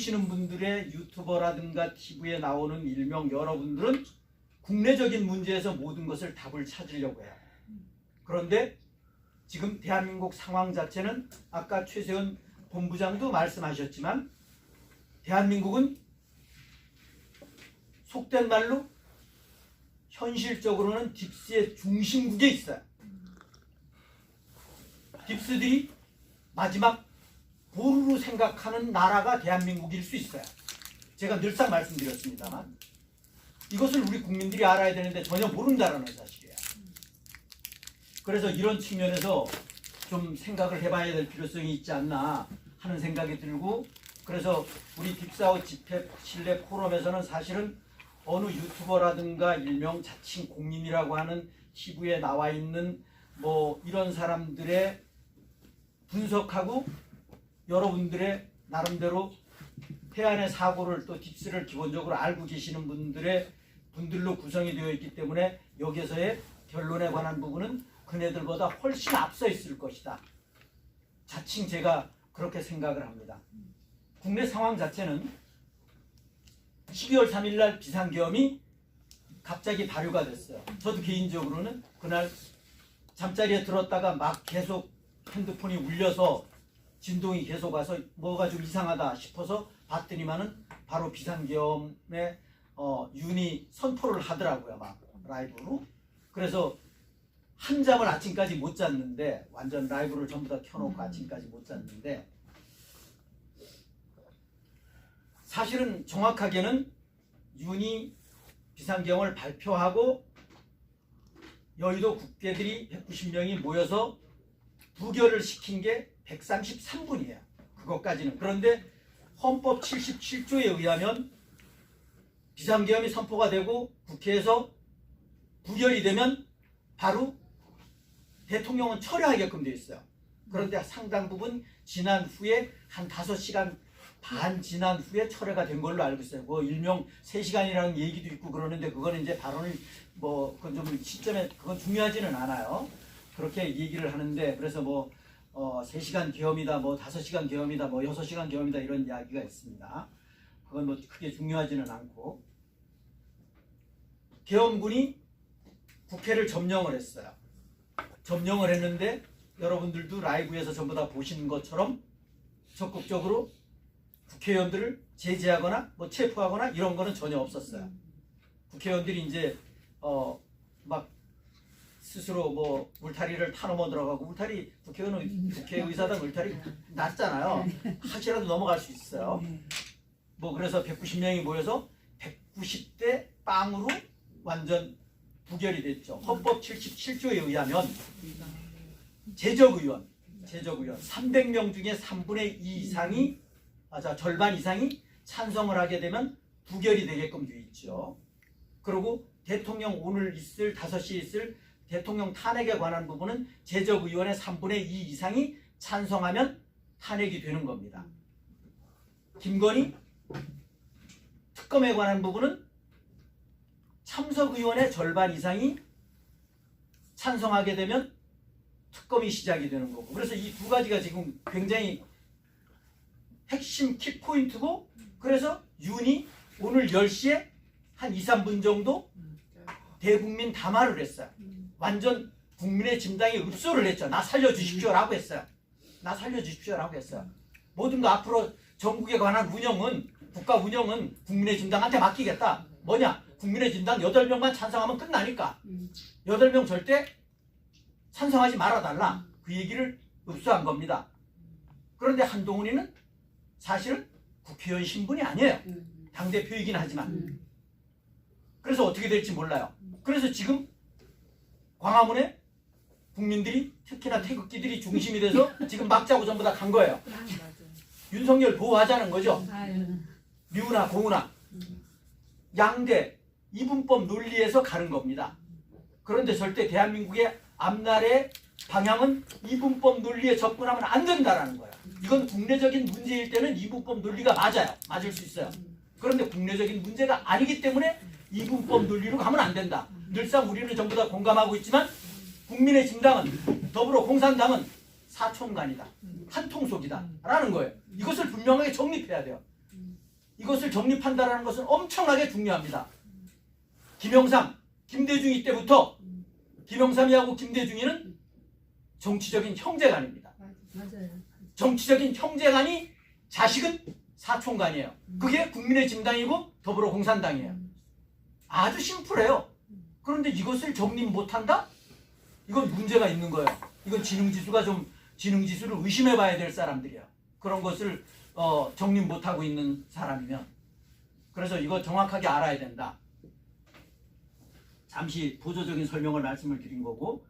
보시는 분들의 유튜버라든가 TV에 나오는 일명 여러분들은 국내적인 문제에서 모든 것을 답을 찾으려고 해요. 그런데 지금 대한민국 상황 자체는 아까 최세훈 본부장도 말씀하셨지만 대한민국은 속된 말로 현실적으로는 딥스의 중심국에 있어요. 딥스들이 마지막 보루로 생각하는 나라가 대한민국일 수 있어요. 제가 늘상 말씀드렸습니다만 이것을 우리 국민들이 알아야 되는데 전혀 모른다는 사실이에요. 그래서 이런 측면에서 좀 생각을 해봐야 될 필요성이 있지 않나 하는 생각이 들고, 그래서 우리 딥사우 집회 실내 포럼에서는 사실은 어느 유튜버라든가 일명 자칭 공민이라고 하는 TV에 나와 있는 뭐 이런 사람들의 분석하고 여러분들의 나름대로 해안의 사고를 또 딥스를 기본적으로 알고 계시는 분들로 구성이 되어 있기 때문에 여기서의 결론에 관한 부분은 그네들보다 훨씬 앞서 있을 것이다. 자칭 제가 그렇게 생각을 합니다. 국내 상황 자체는 12월 3일 날 비상계엄이 갑자기 발효가 됐어요. 저도 개인적으로는 그날 잠자리에 들었다가 막 계속 핸드폰이 울려서 진동이 계속 와서 뭐가 좀 이상하다 싶어서 봤더니만은 바로 비상계엄의 윤이 선포를 하더라고요. 막 라이브로. 그래서 한잠을 아침까지 못 잤는데, 완전 라이브를 전부 다 켜놓고 아침까지 못 잤는데, 사실은 정확하게는 윤이 비상계엄을 발표하고 여의도 국회들이 190명이 모여서 부결을 시킨 게 133분이에요. 그것까지는. 그런데 헌법 77조에 의하면 비상계엄이 선포가 되고 국회에서 부결이 되면 바로 대통령은 철회하게끔 되어 있어요. 그런데 상당 부분 지난 후에 한 5시간 반 지난 후에 철회가 된 걸로 알고 있어요. 뭐 일명 3시간이라는 얘기도 있고 그러는데 그거는 이제 발언을 뭐 그건 좀 시점에 그건 중요하지는 않아요. 그렇게 얘기를 하는데, 그래서 뭐 3시간 계엄이다, 뭐 5시간 계엄이다, 뭐 6시간 계엄이다 이런 이야기가 있습니다. 그건 뭐 크게 중요하지는 않고, 계엄군이 국회를 점령을 했어요. 점령을 했는데 여러분들도 라이브에서 전부 다 보시는 것처럼 적극적으로 국회의원들을 제재하거나 뭐 체포하거나 이런 거는 전혀 없었어요. 국회의원들이 이제 막 스스로 뭐 울타리를 타넘어 들어가고, 울타리 국회의사당 울타리 낮잖아요. 하시라도 넘어갈 수 있어요. 뭐 그래서 190명이 모여서 190대 0으로 완전 부결이 됐죠. 헌법 77조에 의하면 제적의원 300명 중에 3분의 2 이상이 절반 이상이 찬성을 하게 되면 부결이 되게끔 되어 있죠. 그리고 대통령 오늘 있을 5시에 있을 대통령 탄핵에 관한 부분은 제적의원의 3분의 2 이상이 찬성하면 탄핵이 되는 겁니다. 김건희 특검에 관한 부분은 참석의원의 절반 이상이 찬성하게 되면 특검이 시작이 되는 거고, 그래서 이 두 가지가 지금 굉장히 핵심 키포인트고, 그래서 윤이 오늘 10시에 한 2, 3분 정도 대국민 담화를 했어요. 완전 국민의 진당에 읍소를 했죠. 나 살려주십시오라고 했어요. 나 살려주십시오라고 했어요. 모든 거 앞으로 전국에 관한 운영은, 국가 운영은 국민의 진당한테 맡기겠다. 뭐냐? 국민의 진당 8명만 찬성하면 끝나니까 8명 절대 찬성하지 말아달라. 그 얘기를 읍소한 겁니다. 그런데 한동훈이는 사실은 국회의원 신분이 아니에요. 당대표이긴 하지만. 그래서 어떻게 될지 몰라요. 그래서 지금 광화문에 국민들이, 특히나 태극기들이 중심이 돼서 지금 막자고 전부 다 간 거예요. 윤석열 보호하자는 거죠. 류나 공우나 양대 이분법 논리에서 가는 겁니다. 그런데 절대 대한민국의 앞날의 방향은 이분법 논리에 접근하면 안 된다라는 거예요. 이건 국내적인 문제일 때는 이분법 논리가 맞아요. 맞을 수 있어요. 그런데 국내적인 문제가 아니기 때문에 이분법 논리로 가면 안 된다. 늘상 우리는 전부 다 공감하고 있지만 국민의 진당은, 더불어 공산당은 사촌간이다. 한통속이다. 라는 거예요. 이것을 분명하게 정립해야 돼요. 이것을 정립한다는 것은 엄청나게 중요합니다. 김영삼, 김대중이 때부터 김영삼이하고 김대중이는 정치적인 형제간입니다. 맞아요. 정치적인 형제간이 자식은 사촌간이에요. 그게 국민의 진당이고 더불어공산당이에요. 아주 심플해요. 그런데 이것을 정립 못한다? 이건 문제가 있는 거예요. 이건 지능지수가 좀 지능지수를 의심해 봐야 될 사람들이야. 그런 것을 정립 못하고 있는 사람이면. 그래서 이거 정확하게 알아야 된다. 잠시 보조적인 설명을 말씀을 드린 거고,